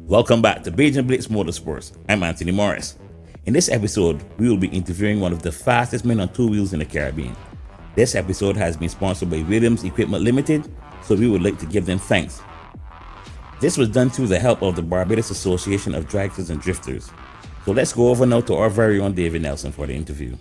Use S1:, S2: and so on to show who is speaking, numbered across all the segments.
S1: Welcome back to Beijing Blitz Motorsports. I'm Anthony Morris. In this episode, we will be interviewing one of the fastest men on two wheels in the Caribbean. This episode has been sponsored by Williams Equipment Limited, so we would like to give them thanks. This was done through the help of the Barbados Association of Dragsters and Drifters. So let's go over now to our very own David Nelson for the interview.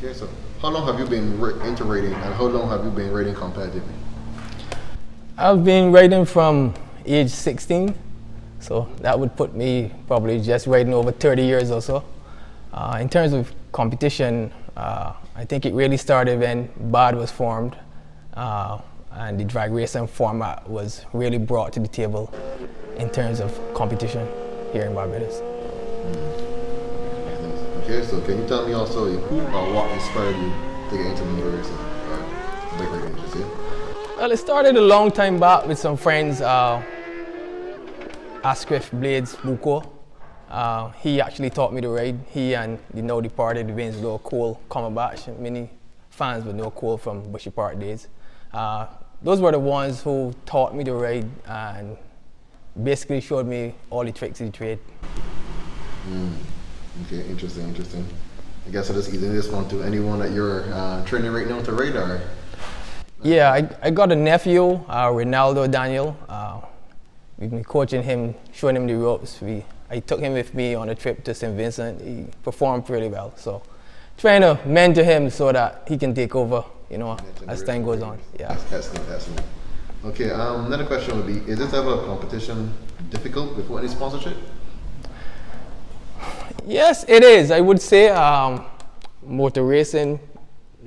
S2: Okay, so how long have you been into rating and how long have you been rating competitively?
S3: I've been riding from age 16, so that would put me probably just riding over 30 years or so. In terms of competition, I think it really started when BAD was formed and the drag racing format was really brought to the table in terms of competition here in Barbados.
S2: Okay, so can you tell me also who or what inspired you to get into motor racing or bike riding, just say?
S3: Well, it started a long time back with some friends. Ascriff Blades Buko. He actually taught me to ride. He and the now departed Vince Low Cole Comerbatch. Many fans would know Cole from Bushy Park days. Those were the ones who taught me to ride and basically showed me all the tricks of the trade.
S2: Okay, interesting. I guess I'll just easing this one to anyone that you're training right now to ride or?
S3: Yeah, I got a nephew, Ronaldo Daniel. We've been coaching him, showing him the ropes. I took him with me on a trip to St. Vincent. He performed pretty well. So trying to mentor him so that he can take over, as time goes on. Yeah.
S2: Excellent. Okay, another question would be, is this level of competition difficult before any sponsorship?
S3: Yes, it is. I would say motor racing,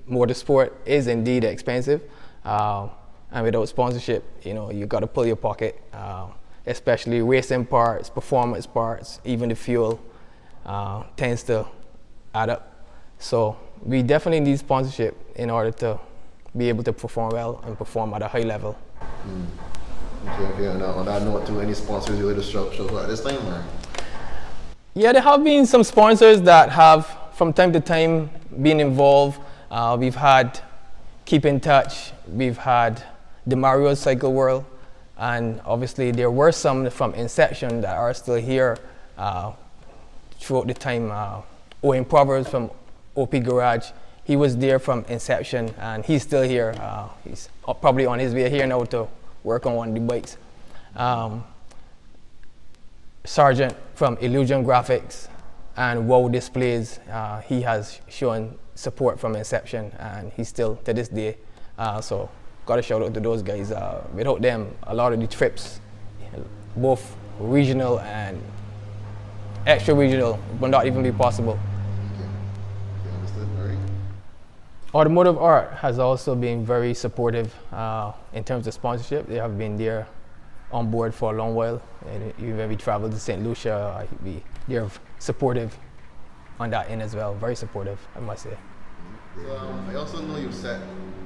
S3: motorsport is indeed expensive. And without sponsorship, you got to pull your pocket, especially racing parts, performance parts, even the fuel tends to add up. So we definitely need sponsorship in order to be able to perform well and perform at a high level.
S2: Okay. And on that note, any sponsors you later show at this time? Or?
S3: Yeah, there have been some sponsors that have, from time to time, been involved. We've had Keep in Touch, we've had the Mario Cycle World, and obviously there were some from inception that are still here throughout the time. Owen Proverbs from OP Garage, he was there from inception and he's still here. He's probably on his way here now to work on one of the bikes. Sergeant from Illusion Graphics and WOW Displays, he has shown support from inception and he's still to this day. So got a shout out to those guys. Without them, a lot of the trips, both regional and extra regional, would not even be possible.
S2: Okay, understood. All right.
S3: Automotive Art has also been very supportive in terms of sponsorship. They have been there on board for a long while. And even when we traveled to St. Lucia, they're supportive on that end as well. Very supportive, I must say.
S2: So I also know you've set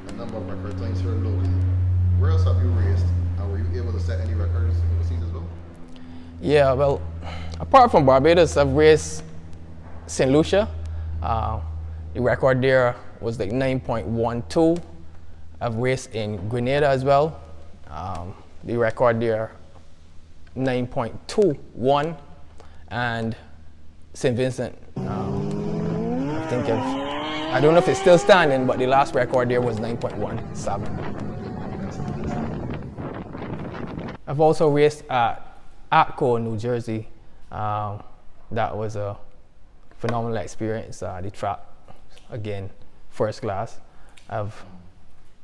S2: a number of record times here locally. Where else have you raced? And were you able to set any records overseas as well?
S3: Yeah, well, apart from Barbados, I've raced St. Lucia. The record there was like 9.12. I've raced in Grenada as well. The record there, 9.21. And St. Vincent, I don't know if it's still standing, but the last record there was 9.17. I've also raced at Atco, New Jersey. That was a phenomenal experience. The track, again, first class. I've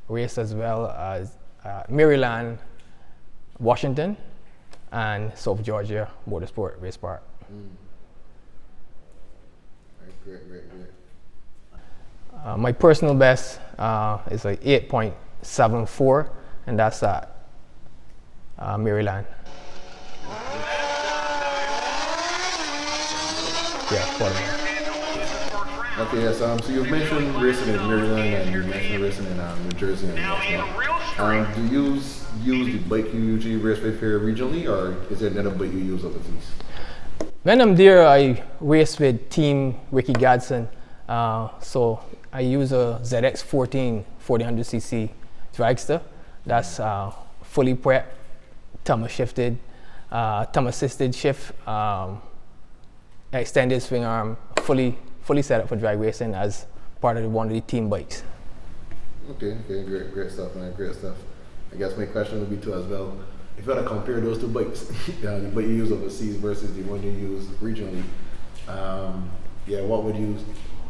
S3: raced as well as Maryland, Washington, and South Georgia Motorsport Race Park.
S2: Great.
S3: My personal best is like 8.74, and that's at Maryland. Yeah,
S2: Okay, yes. So you've mentioned racing in Maryland and you mentioned racing in New Jersey and Washington. Do you use the bike you usually race with here regionally, or is there another bike you use overseas?
S3: When I'm there, I race with Team Ricky Gadsden. So I use a ZX14 1400cc dragster. That's fully prepped, thumb shifted, thumb assisted shift, extended swing arm, fully set up for drag racing as part of one of the team bikes.
S2: Okay, great stuff, man, great stuff. I guess my question would be too as well. If you had to compare those two bikes, the bike you use overseas versus the one you use regionally,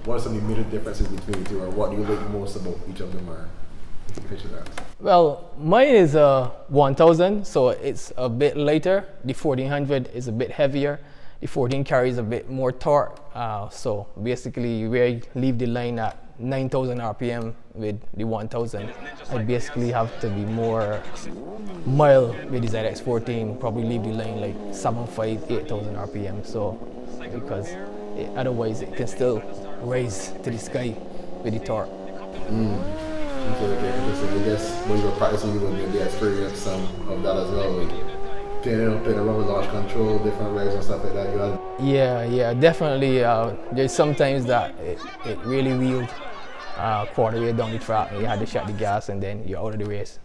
S2: what are some of the major differences between the two, or what do you like most about each of them, or picture that?
S3: Well, mine is a 1000, so it's a bit lighter. The 1400 is a bit heavier. The 14 carries a bit more torque. So basically, we leave the line at 9,000 RPM with the 1000. I basically have to be more mild with the ZX14, probably leave the line like 7,500, 8,000 RPM. So, because otherwise it can still rise to the sky with the torque.
S2: Okay. So I guess when you were practicing, you would maybe experience some of that as well, like playing around with launch control, different revs and stuff like that.
S3: Yeah, definitely. There's sometimes that it really wheeled quarter way down the track and you had to shut the gas and then you're out of the race.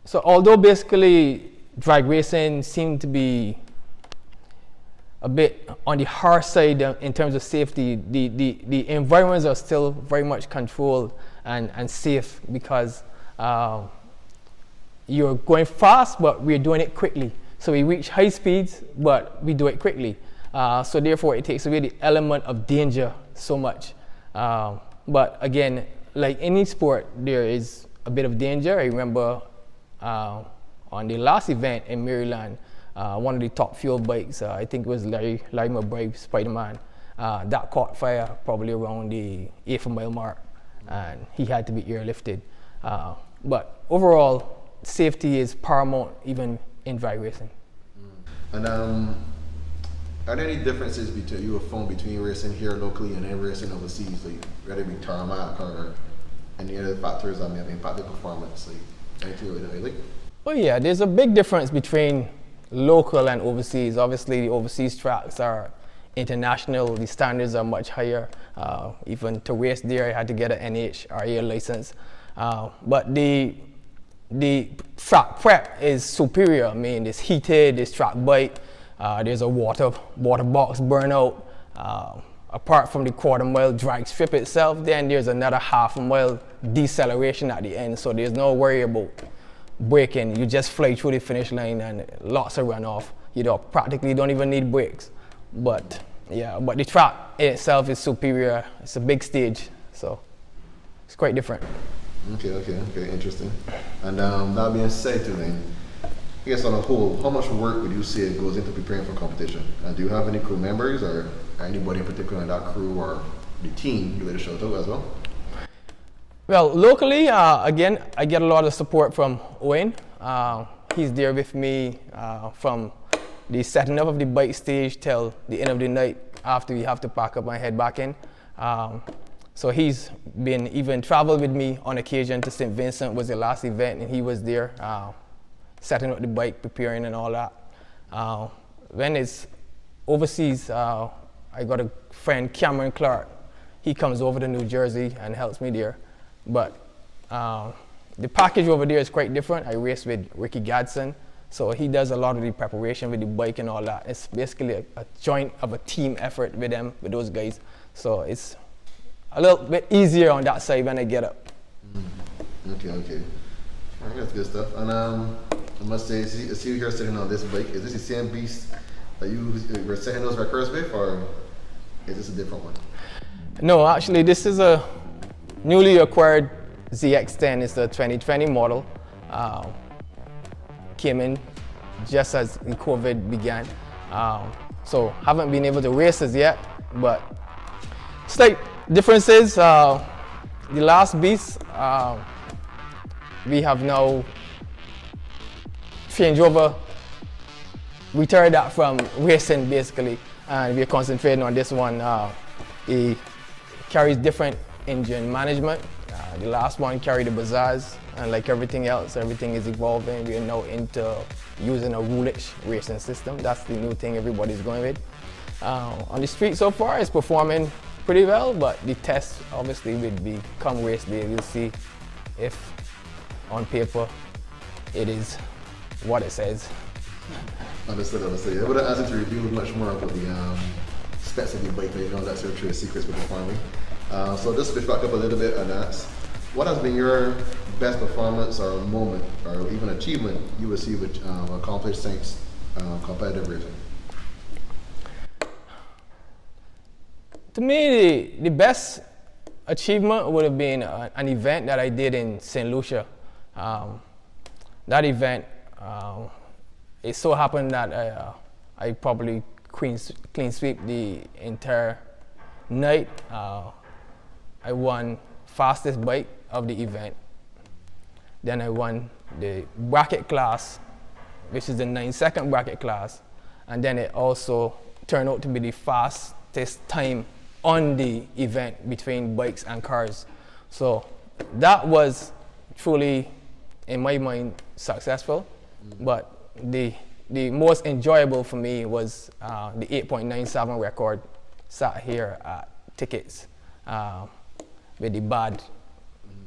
S3: So although basically drag racing seemed to be a bit on the harsh side in terms of safety, the environments are still very much controlled and safe because you're going fast, but we're doing it quickly. So we reach high speeds, but we do it quickly. So therefore, it takes away the element of danger so much. But again, like any sport, there is a bit of danger. I remember on the last event in Maryland, one of the top fuel bikes, I think it was Larry McBride, Spider-Man, that caught fire probably around the 8th mile mark, and he had to be airlifted. But overall, safety is paramount even in drag racing.
S2: And are there any differences you have found between racing here locally and then racing overseas, like whether it be tarmac or any other factors that may have impacted performance, like anything like?
S3: Well, yeah, there's a big difference between local and overseas. Obviously, the overseas tracks are international. The standards are much higher. Even to race there, I had to get an NHRA license. But the track prep is superior. I mean, it's heated, it's track bike. There's a water box burnout. Apart from the quarter mile drag strip itself, then there's another half a mile deceleration at the end. So there's no worry about braking. You just fly through the finish line and lots of runoff. You practically don't even need brakes. But the track in itself is superior. It's a big stage, so it's quite different.
S2: Okay, interesting. And that being said, then, I guess on a whole, how much work would you say goes into preparing for competition? And do you have any crew members or anybody in particular in that crew or the team you would shout out as well?
S3: Well, locally, again, I get a lot of support from Owen. He's there with me from the setting up of the bike stage till the end of the night after we have to pack up and head back in. So he's been even traveled with me on occasion to St. Vincent was the last event, and he was there setting up the bike, preparing and all that. When it's overseas, I got a friend, Cameron Clark. He comes over to New Jersey and helps me there. But the package over there is quite different. I race with Ricky Gadsden, so he does a lot of the preparation with the bike and all that. It's basically a joint of a team effort with them, with those guys. So it's a little bit easier on that side when I get up.
S2: Okay. All right, that's good stuff. And I must say, I see you here sitting on this bike. Is this the same beast that you were setting those records with, or is this a different one?
S3: No, actually, this is a newly acquired ZX10. It's the 2020 model. Came in just as the COVID began. So haven't been able to race as yet, but slight differences. The last beast, we have now changed over, retired that from racing basically, and we're concentrating on this one. It carries different engine management. The last one carried the Bazaars, and like everything else, everything is evolving. We are now into using a rulage racing system. That's the new thing everybody's going with. On the street so far, it's performing pretty well, but the test obviously will be come race day. We'll see if on paper it is what it says.
S2: Understood. I would have asked you to review much more about the specs of the bike, you know, that's your trade secrets with the farming. So just switch back up a little bit and ask, what has been your best performance or moment or even achievement you would see with accomplished since competitive racing?
S3: To me, the best achievement would have been an event that I did in St. Lucia. That event, it so happened that I probably clean sweep the entire night. I won fastest bike of the event. Then I won the bracket class, which is the 9-second bracket class. And then it also turned out to be the fastest time on the event between bikes and cars. So that was truly, in my mind, successful. But the most enjoyable for me was the 8.97 record sat here at Tickets with the bad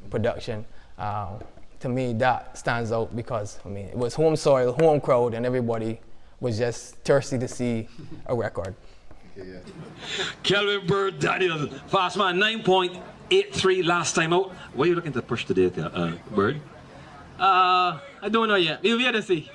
S3: production. To me, that stands out because it was home soil, home crowd, and everybody was just thirsty to see a record.
S2: Okay, yeah.
S4: Kelvin Bird Daniel, fast man, 9.83 last time out. What are you looking to push today, Bird?
S3: I don't know yet. We'll wait and see.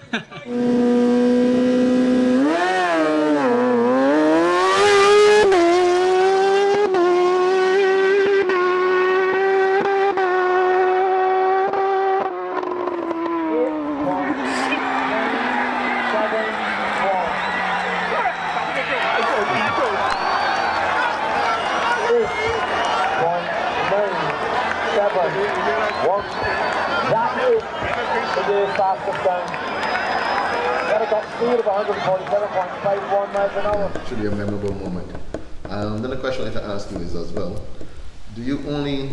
S2: Should be a memorable moment. Then the question I'd like to ask you is as well, do you only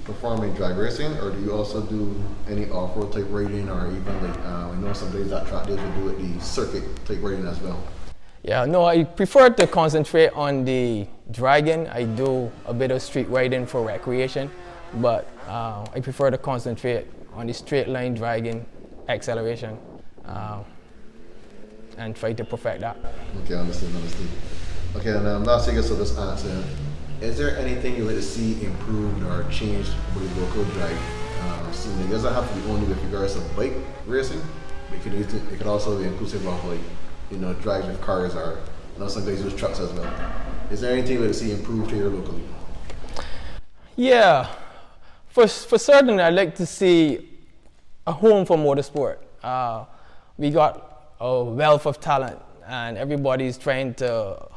S2: perform in drag racing, or do you also do any off-road type riding, or even like, I know some days that track days will do it, the circuit type riding as well?
S3: Yeah, no, I prefer to concentrate on the dragging. I do a bit of street riding for recreation, but I prefer to concentrate on the straight line dragging acceleration and try to perfect that.
S2: Okay, understood. Okay, and last thing, so just answer, is there anything you would like to see improved or changed with the local drag scene? It doesn't have to be only with regards to bike racing, but it could also be inclusive of, like, you know, drags with cars, or I know some guys use trucks as well. Is there anything you would like to see improved here locally?
S3: Yeah, for certain, I'd like to see a home for motorsport. We got a wealth of talent, and everybody's trying to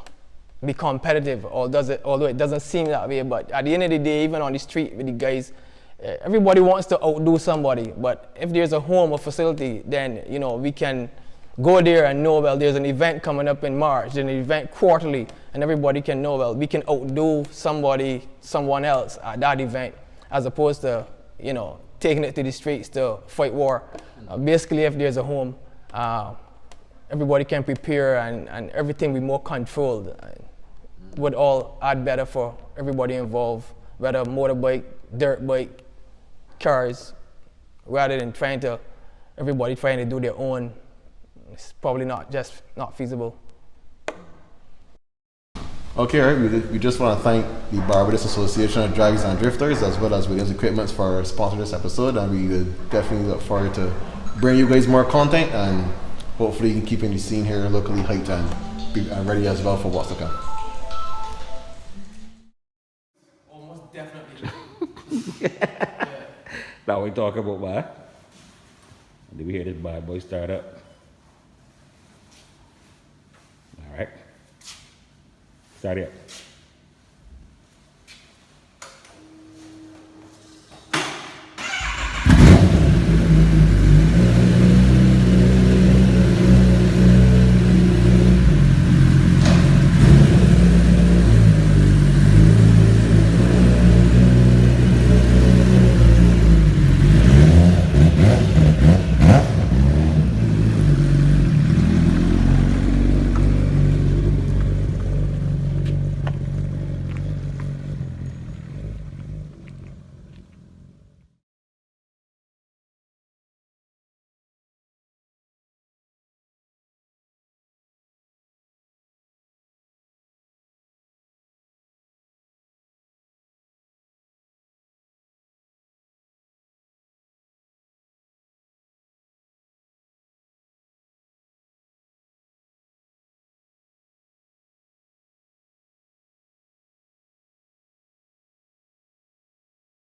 S3: be competitive, although it doesn't seem that way. But at the end of the day, even on the street with the guys, everybody wants to outdo somebody. But if there's a home or facility, then we can go there and know, well, there's an event coming up in March, there's an event quarterly, and and everybody can know, well, we can outdo someone else at that event, as opposed to, you know, taking it to the streets to fight war. Basically, if there's a home, everybody can prepare and everything be more controlled. Would all add better for everybody involved, whether motorbike, dirt bike, cars, rather than everybody trying to do their own. It's probably not feasible.
S2: Okay, all right. We just want to thank the Barbados Association of Drivers and Drifters as well as Williams Equipment for sponsoring this episode, and we would definitely look forward to bringing you guys more content and hopefully keeping the scene here locally hyped and be ready as well for what's to come.
S3: Almost definitely.
S1: Now we talk about why. Did we hear this bad boy start up? All right. Start it up.